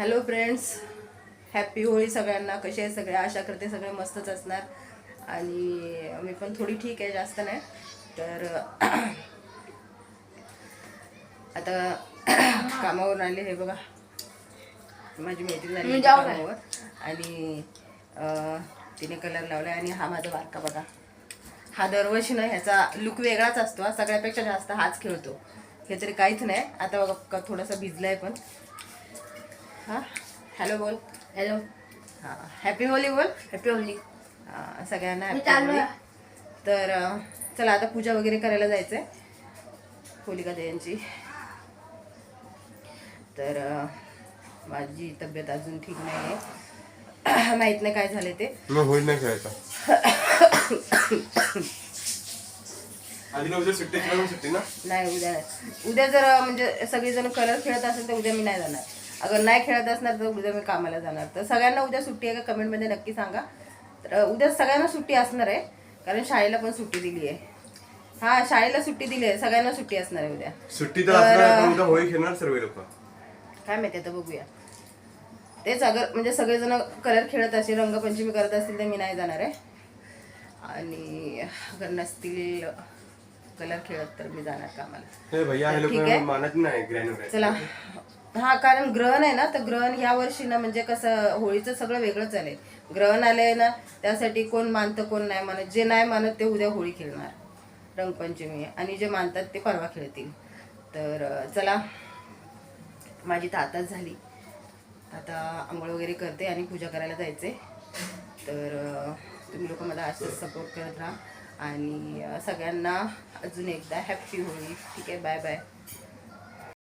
Hello friends, happy Holi सगळ्यांना. कसे आहे सगळे? आशा करते सगळे मस्तच असणार. आणि मी पण थोडी ठीक आहे, जास्त नाही. तर आता कामावरून आले. हे बघा, माझी मैत्रीण आली कामावर आणि तिने कलर लावला. आणि हा माझा बारका बघा, हा दरवर्षी ना ह्याचा लुक वेगळाच असतो. हा सगळ्यापेक्षा जास्त हाच खेळतो. हे तरी काहीच नाही. आता बघा थोडासा भिजलाय पण. हां, हॅलो बोल. हॅलो. हां, हॅपी होली बोल. Happy Holy. सगळ्यांना हॅपी होली. तर चला आता पूजा वगैरे करायला जायचं आहे होलिका दहनची. तर माझी तब्येत अजून ठीक नाही आहे. माहीत नाही काय झाले ते. मग होळी नाही खेळायचा. आधी उद्या सुट्टी ना? नाही, उद्या नाही. उद्या जर म्हणजे सगळेजण कलर खेळत असेल तर उद्या मी नाही जाणार. अगर नाही खेळत असणार तर उद्या मी कामाला जाणार. तर सगळ्यांना उद्या सुट्टी आहे का कमेंटमध्ये नक्की सांगा. तर उद्या सगळ्यांना सुट्टी असणार आहे, कारण शाळेला पण सुट्टी दिली आहे. हां, शाळेला सुट्टी दिली आहे, सगळ्यांना सुट्टी असणार आहे उद्या. सुट्टी तर असणार, पण उद्या होळी खेळणार सर्व लोक. काय माहिती, आता बघूया. तेच अगर म्हणजे सगळेजण कलर खेळत असेल, रंगपंचमी करत असतील तर मी नाही जाणार आहे. आणि अगर नसतील कलर खेळत तर मी जाणार कामाला. ठीक आहे, मानत नाही. चला. हा, कारण ग्रहण आहे ना, तर ग्रहण ह्या वर्षी ना म्हणजे कसं होळीचं सगळं वेगळंच आलंय. ग्रहण आलंय ना, त्यासाठी कोण मानतं कोण नाही मानत. जे नाही मानत ते उद्या होळी खेळणार रंगपंचमी, आणि जे मानतात ते परवा खेळतील. तर चला, माझी तर आताच झाली. आता आंघोळ वगैरे करते आणि पूजा करायला जायचे. तर तुम्ही लोक मला असंच सपोर्ट करत राहा. आणि सगळ्यांना अजून एकदा हॅपी होळी. ठीक आहे, बाय बाय.